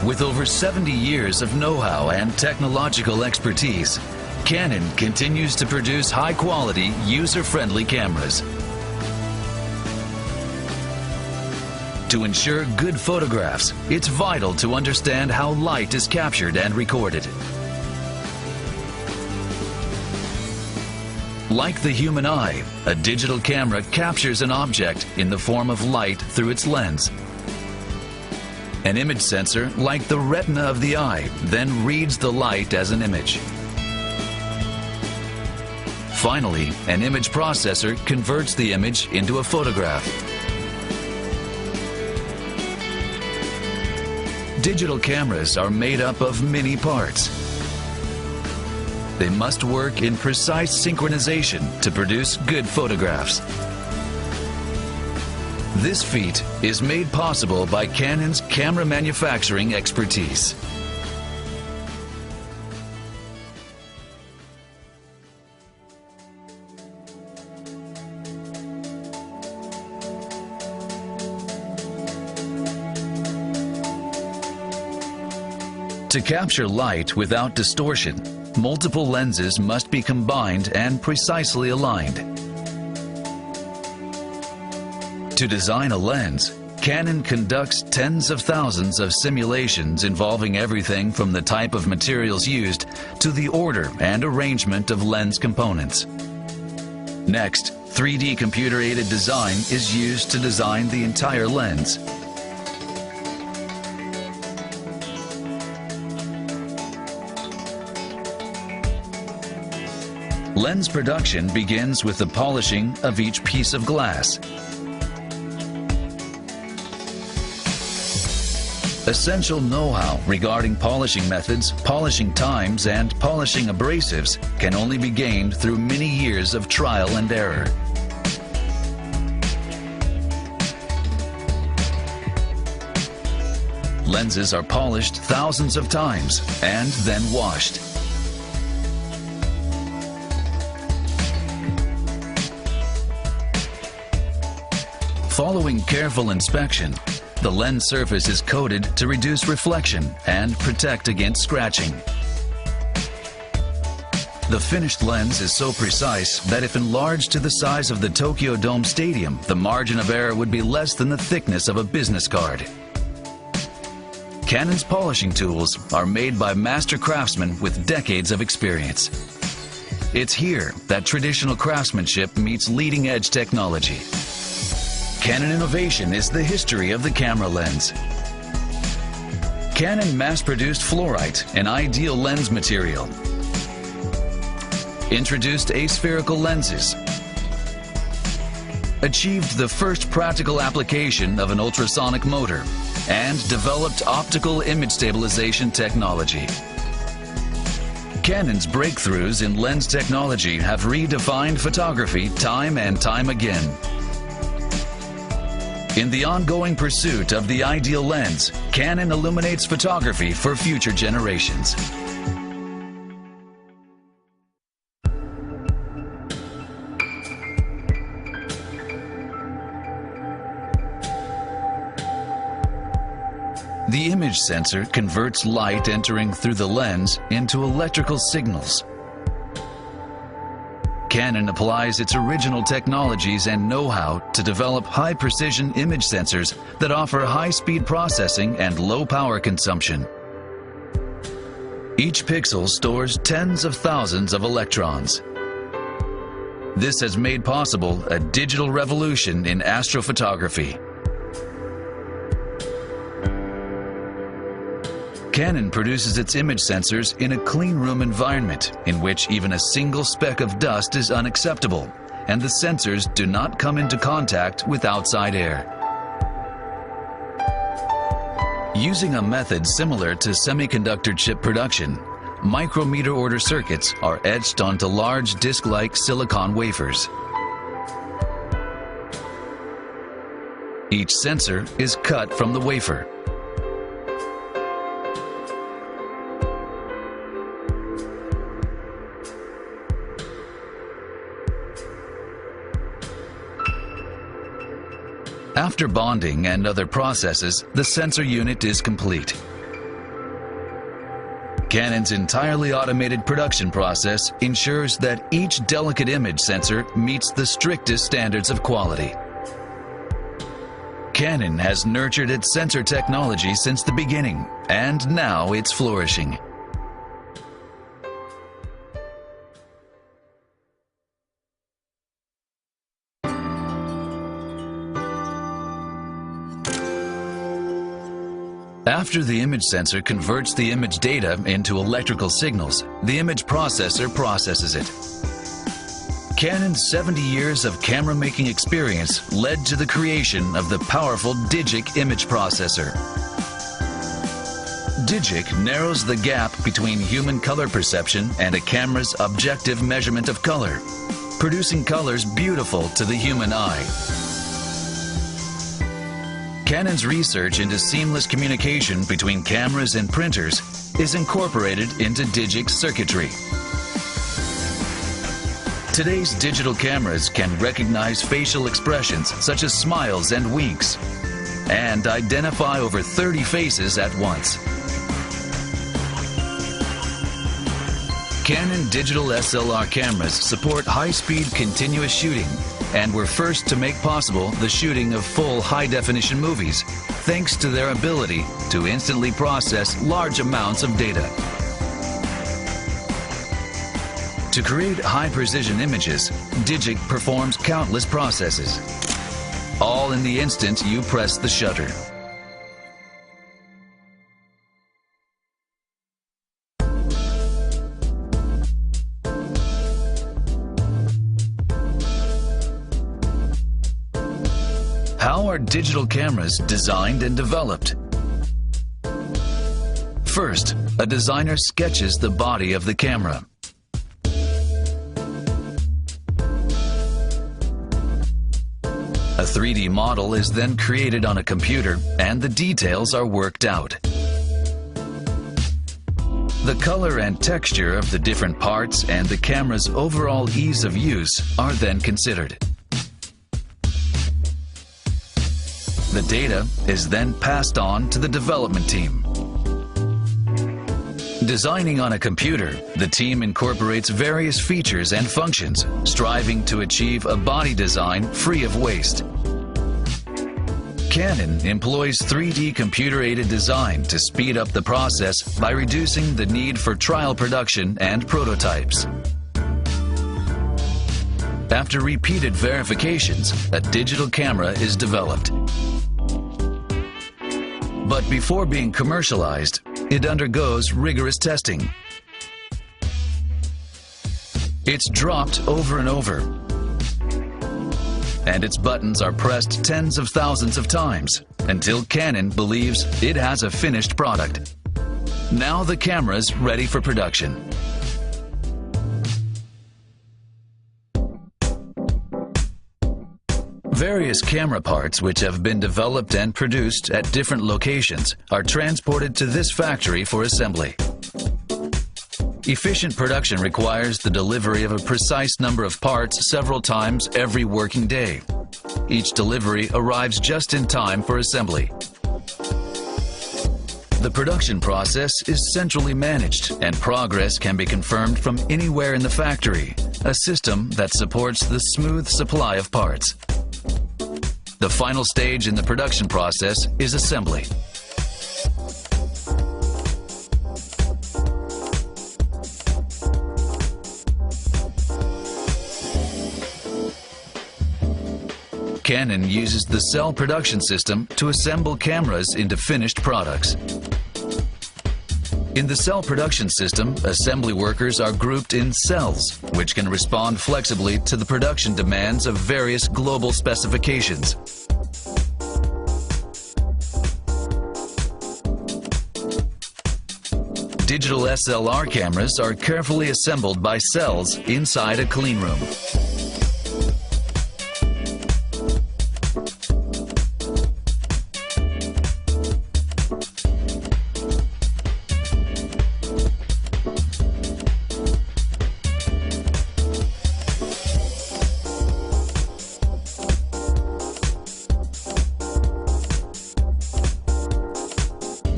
With over 70 years of know-how and technological expertise, Canon continues to produce high-quality, user-friendly cameras. To ensure good photographs, it's vital to understand how light is captured and recorded. Like the human eye, a digital camera captures an object in the form of light through its lens. An image sensor, like the retina of the eye, then reads the light as an image. Finally, an image processor converts the image into a photograph. Digital cameras are made up of many parts. They must work in precise synchronization to produce good photographs. This feat is made possible by Canon's camera manufacturing expertise. To capture light without distortion, multiple lenses must be combined and precisely aligned. To design a lens, Canon conducts tens of thousands of simulations involving everything from the type of materials used to the order and arrangement of lens components. Next, 3D computer-aided design is used to design the entire lens. Lens production begins with the polishing of each piece of glass. Essential know-how regarding polishing methods, polishing times, and polishing abrasives can only be gained through many years of trial and error. Lenses are polished thousands of times and then washed. Following careful inspection, the lens surface is coated to reduce reflection and protect against scratching. The finished lens is so precise that if enlarged to the size of the Tokyo Dome Stadium, the margin of error would be less than the thickness of a business card. Canon's polishing tools are made by master craftsmen with decades of experience. It's here that traditional craftsmanship meets leading-edge technology. Canon innovation is the history of the camera lens. Canon mass-produced fluorite, an ideal lens material. Introduced aspherical lenses. Achieved the first practical application of an ultrasonic motor, and developed optical image stabilization technology. Canon's breakthroughs in lens technology have redefined photography time and time again. In the ongoing pursuit of the ideal lens, Canon illuminates photography for future generations. The image sensor converts light entering through the lens into electrical signals. Canon applies its original technologies and know-how to develop high-precision image sensors that offer high-speed processing and low power consumption. Each pixel stores tens of thousands of electrons. This has made possible a digital revolution in astrophotography. Canon produces its image sensors in a clean room environment in which even a single speck of dust is unacceptable, and the sensors do not come into contact with outside air. Using a method similar to semiconductor chip production, micrometer order circuits are etched onto large disc-like silicon wafers. Each sensor is cut from the wafer. After bonding and other processes, the sensor unit is complete. Canon's entirely automated production process ensures that each delicate image sensor meets the strictest standards of quality. Canon has nurtured its sensor technology since the beginning, and now it's flourishing. After the image sensor converts the image data into electrical signals, the image processor processes it. Canon's 70 years of camera-making experience led to the creation of the powerful Digic image processor. Digic narrows the gap between human color perception and a camera's objective measurement of color, producing colors beautiful to the human eye. Canon's research into seamless communication between cameras and printers is incorporated into Digic's circuitry. Today's digital cameras can recognize facial expressions such as smiles and winks, and identify over 30 faces at once. Canon digital SLR cameras support high-speed continuous shooting and were first to make possible the shooting of full high-definition movies, thanks to their ability to instantly process large amounts of data. To create high-precision images, Digic performs countless processes, all in the instant you press the shutter. How are digital cameras designed and developed? First, a designer sketches the body of the camera. A 3D model is then created on a computer and the details are worked out. The color and texture of the different parts and the camera's overall ease of use are then considered. The data is then passed on to the development team. Designing on a computer, the team incorporates various features and functions, striving to achieve a body design free of waste. Canon employs 3D computer-aided design to speed up the process by reducing the need for trial production and prototypes. After repeated verifications, a digital camera is developed. But before being commercialized, it undergoes rigorous testing. It's dropped over and over, and its buttons are pressed tens of thousands of times until Canon believes it has a finished product. Now the camera's ready for production. Various camera parts which have been developed and produced at different locations are transported to this factory for assembly. Efficient production requires the delivery of a precise number of parts several times every working day. Each delivery arrives just in time for assembly. The production process is centrally managed and progress can be confirmed from anywhere in the factory, a system that supports the smooth supply of parts. The final stage in the production process is assembly. Canon uses the cell production system to assemble cameras into finished products. In the cell production system, assembly workers are grouped in cells, which can respond flexibly to the production demands of various global specifications. Digital SLR cameras are carefully assembled by cells inside a clean room.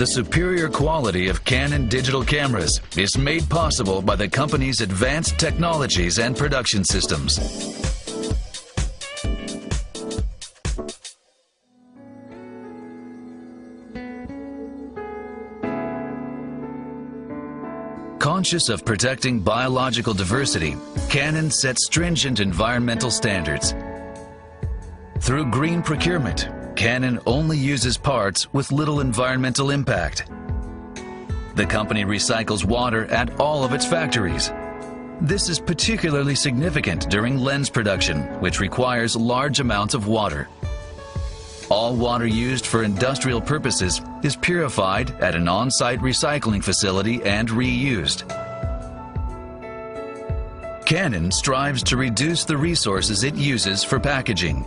The superior quality of Canon digital cameras is made possible by the company's advanced technologies and production systems. Conscious of protecting biological diversity, Canon sets stringent environmental standards. Through green procurement, Canon only uses parts with little environmental impact. The company recycles water at all of its factories. This is particularly significant during lens production, which requires large amounts of water. All water used for industrial purposes is purified at an on-site recycling facility and reused. Canon strives to reduce the resources it uses for packaging.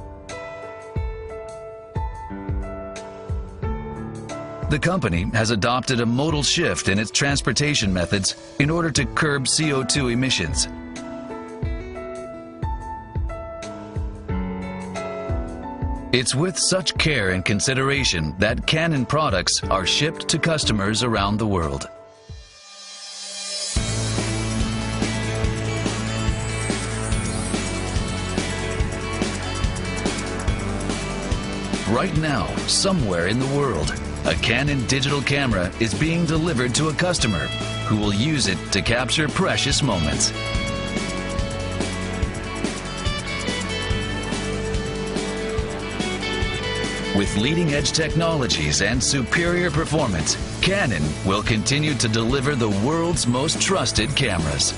The company has adopted a modal shift in its transportation methods in order to curb CO2 emissions. It's with such care and consideration that Canon products are shipped to customers around the world. Right now, somewhere in the world, a Canon digital camera is being delivered to a customer who will use it to capture precious moments. With leading-edge technologies and superior performance, Canon will continue to deliver the world's most trusted cameras.